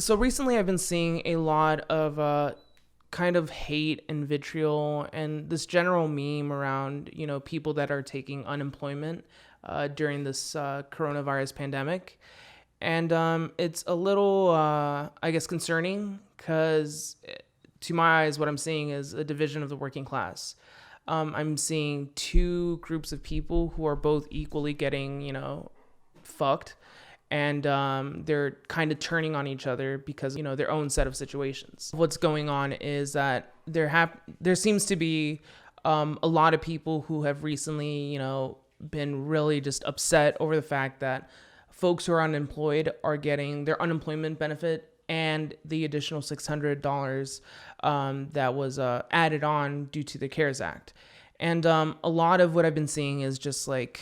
So recently, I've been seeing a lot of kind of hate and vitriol and this general meme around, people that are taking unemployment during this coronavirus pandemic. And it's a little, I guess, concerning because, to my eyes, what I'm seeing is a division of the working class. I'm seeing two groups of people who are both equally getting, fucked, and they're kind of turning on each other because their own set of situations. What's going on is that there seems to be a lot of people who have recently been really just upset over the fact that folks who are unemployed are getting their unemployment benefit and the additional $600 that was added on due to the CARES Act. And a lot of what I've been seeing is just like,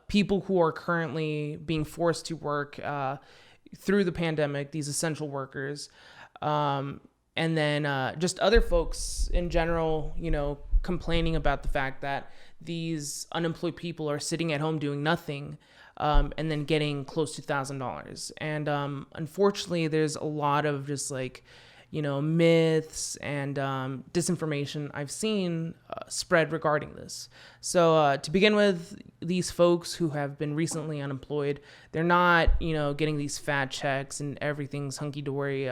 people who are currently being forced to work through the pandemic, these essential workers, and then just other folks in general, complaining about the fact that these unemployed people are sitting at home doing nothing, and then getting close to $1,000. And unfortunately, there's a lot of just like, myths and disinformation I've seen spread regarding this. So to begin with, these folks who have been recently unemployed, they're not, getting these fat checks and everything's hunky-dory.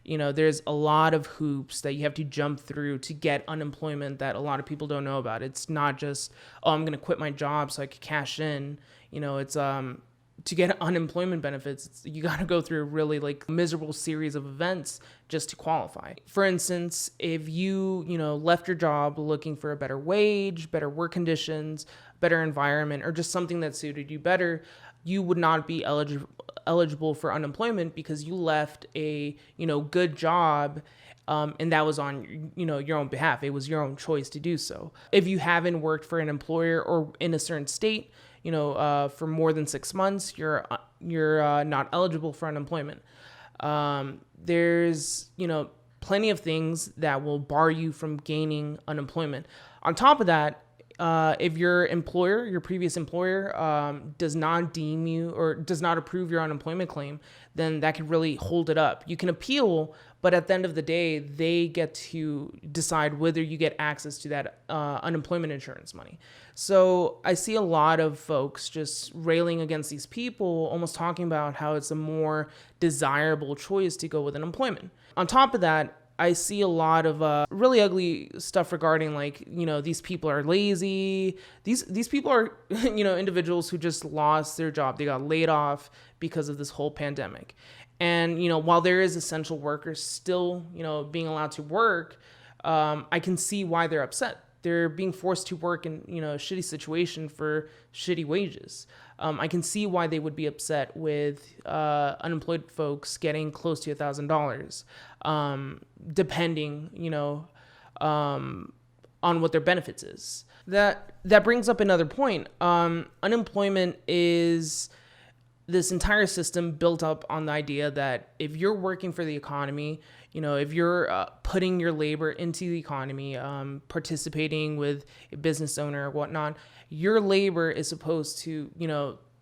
There's a lot of hoops that you have to jump through to get unemployment that a lot of people don't know about. It's not just, oh, I'm going to quit my job so I can cash in. It's to get unemployment benefits, you got to go through a really miserable series of events just to qualify. For instance, if you, left your job looking for a better wage, better work conditions, better environment, or just something that suited you better, you would not be eligible for unemployment because you left a, good job. And that was on, your own behalf. It was your own choice to do so. If you haven't worked for an employer or in a certain state, for more than 6 months, you're not eligible for unemployment. There's, plenty of things that will bar you from gaining unemployment. On top of that, if your employer, your previous employer, does not deem you or does not approve your unemployment claim, then that could really hold it up. You can appeal, but at the end of the day, they get to decide whether you get access to that unemployment insurance money. So I see a lot of folks just railing against these people, almost talking about how it's a more desirable choice to go with unemployment. On top of that, I see a lot of really ugly stuff regarding these people are lazy. These people are, individuals who just lost their job. They got laid off because of this whole pandemic. And, while there is essential workers still, being allowed to work, I can see why they're upset. They're being forced to work in, a shitty situation for shitty wages. I can see why they would be upset with unemployed folks getting close to $1,000, depending, on what their benefits is. That brings up another point. Unemployment is this entire system built up on the idea that if you're working for the economy, if you're putting your labor into the economy, participating with a business owner or whatnot, your labor is supposed to,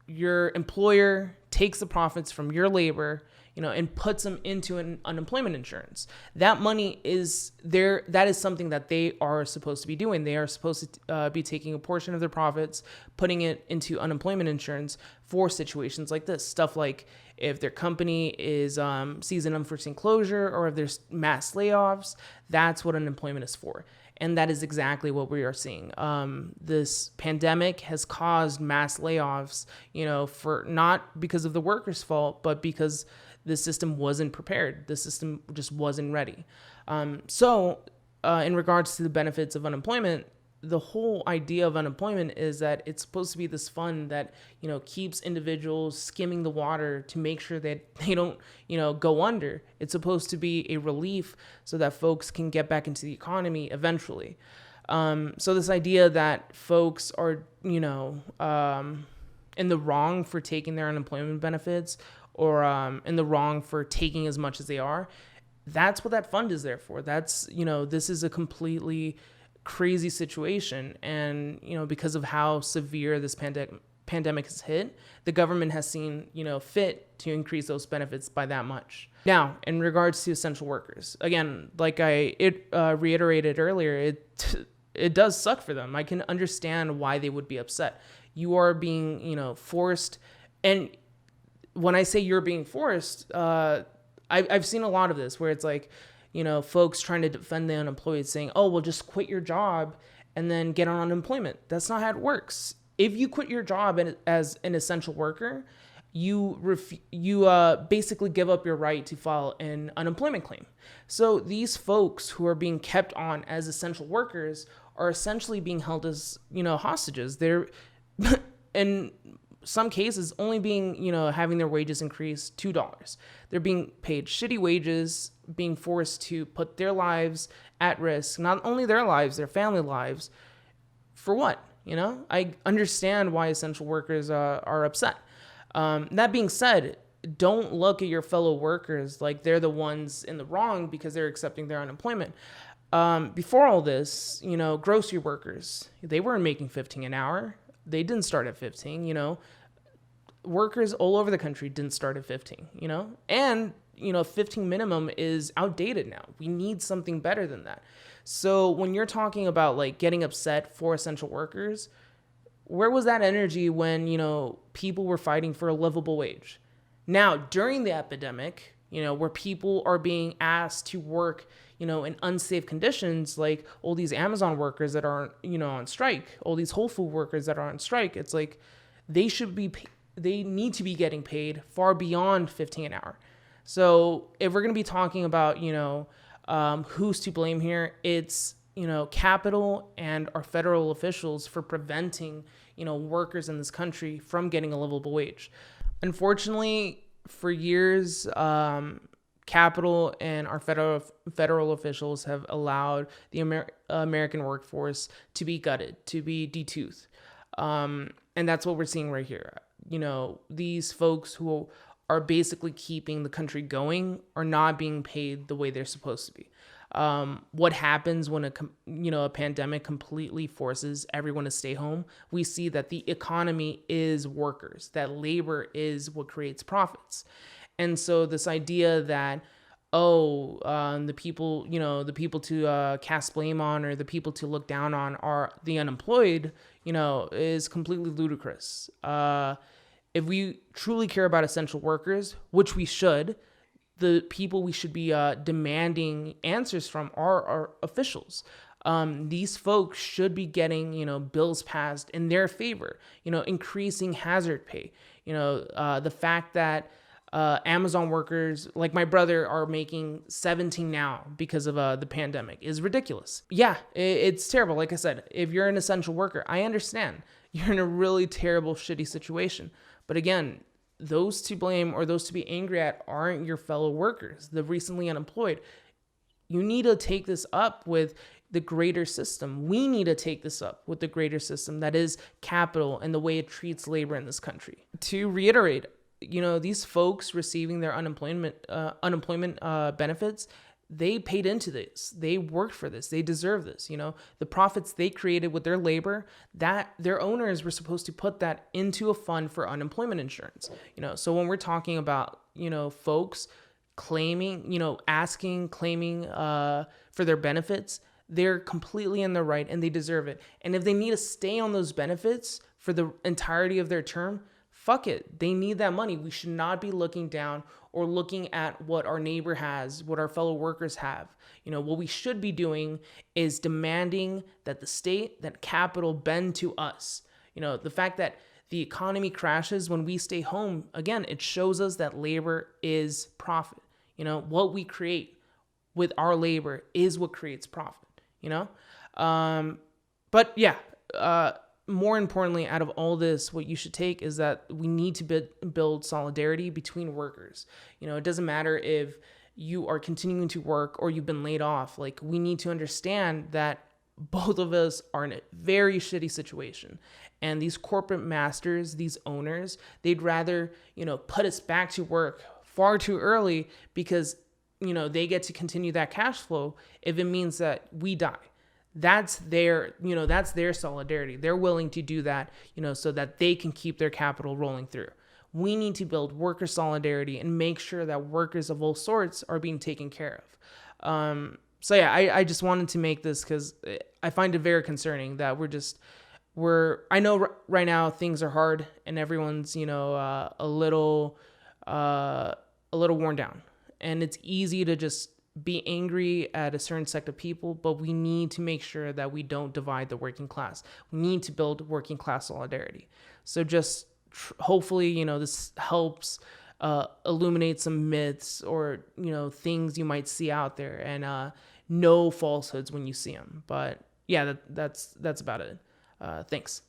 your employer takes the profits from your labor, and puts them into an unemployment insurance. That money is there. That is something that they are supposed to be doing. They are supposed to be taking a portion of their profits, putting it into unemployment insurance for situations like this. Stuff like if their company is sees an unforeseen closure or if there's mass layoffs, that's what unemployment is for. And that is exactly what we are seeing. This pandemic has caused mass layoffs, for not because of the workers' fault, but because the system wasn't prepared. The system just wasn't ready. So in regards to the benefits of unemployment, the whole idea of unemployment is that it's supposed to be this fund that, keeps individuals skimming the water to make sure that they don't, go under. It's supposed to be a relief so that folks can get back into the economy eventually. So this idea that folks are, in the wrong for taking their unemployment benefits or in the wrong for taking as much as they are, that's what that fund is there for. That's, this is a completely crazy situation. And, because of how severe this pandemic has hit, the government has seen, fit to increase those benefits by that much. Now, in regards to essential workers, again, like I reiterated earlier, it does suck for them. I can understand why they would be upset. You are being, forced. And when I say you're being forced, I've seen a lot of this where it's like, folks trying to defend the unemployed saying, oh, well, just quit your job and then get on unemployment. That's not how it works. If you quit your job as an essential worker, you basically give up your right to file an unemployment claim. So these folks who are being kept on as essential workers are essentially being held as, hostages. They're in some cases only being, having their wages increased $2. They're being paid shitty wages, being forced to put their lives at risk, not only their lives, their family lives. For what? I understand why essential workers are upset. That being said, don't look at your fellow workers like they're the ones in the wrong because they're accepting their unemployment. Before all this, grocery workers, they weren't making $15 an hour. They didn't start at 15, workers all over the country didn't start at 15, and, 15 minimum is outdated now. We need something better than that. So when you're talking about like getting upset for essential workers, where was that energy when, people were fighting for a livable wage? Now, during the epidemic, where people are being asked to work, in unsafe conditions, like all these Amazon workers that are, on strike, all these Whole Food workers that are on strike, it's like they need to be getting paid far beyond 15 an hour. So if we're going to be talking about, who's to blame here, it's, capital and our federal officials for preventing, workers in this country from getting a livable wage. Unfortunately, for years, capital and our federal officials have allowed the American workforce to be gutted, to be detoothed. And that's what we're seeing right here. These folks who are basically keeping the country going are not being paid the way they're supposed to be. What happens when a pandemic completely forces everyone to stay home? We see that the economy is workers, that labor is what creates profits. And so this idea that, the people to cast blame on or the people to look down on are the unemployed, is completely ludicrous. If we truly care about essential workers, which we should, the people we should be demanding answers from are our officials. These folks should be getting, bills passed in their favor, increasing hazard pay. The fact that Amazon workers like my brother are making 17 now because of the pandemic is ridiculous. Yeah, it's terrible. Like I said, if you're an essential worker, I understand you're in a really terrible, shitty situation. But again, those to blame or those to be angry at aren't your fellow workers, the recently unemployed. You need to take this up with the greater system. We need to take this up with the greater system that is capital and the way it treats labor in this country. To reiterate, these folks receiving their unemployment benefits, they paid into this. They worked for this. They deserve this. The profits they created with their labor, that their owners were supposed to put that into a fund for unemployment insurance. So when we're talking about, folks claiming for their benefits, they're completely in the right and they deserve it. And if they need to stay on those benefits for the entirety of their term, fuck it. They need that money. We should not be looking down or looking at what our neighbor has, what our fellow workers have. What we should be doing is demanding that the state, that capital bend to us. The fact that the economy crashes when we stay home, again, it shows us that labor is profit. What we create with our labor is what creates profit, But yeah, more importantly, out of all this, what you should take is that we need to build solidarity between workers. It doesn't matter if you are continuing to work or you've been laid off. Like, we need to understand that both of us are in a very shitty situation. And these corporate masters, these owners, they'd rather, put us back to work far too early because, they get to continue that cash flow if it means that we die. that's their solidarity. They're willing to do that, so that they can keep their capital rolling through. We need to build worker solidarity and make sure that workers of all sorts are being taken care of. So yeah, I just wanted to make this because I find it very concerning that I know right now things are hard and everyone's, a little worn down, and it's easy to just be angry at a certain sect of people, but we need to make sure that we don't divide the working class. We need to build working class solidarity. So just hopefully, this helps illuminate some myths or, things you might see out there, and no falsehoods when you see them. But yeah, that's about it. Thanks.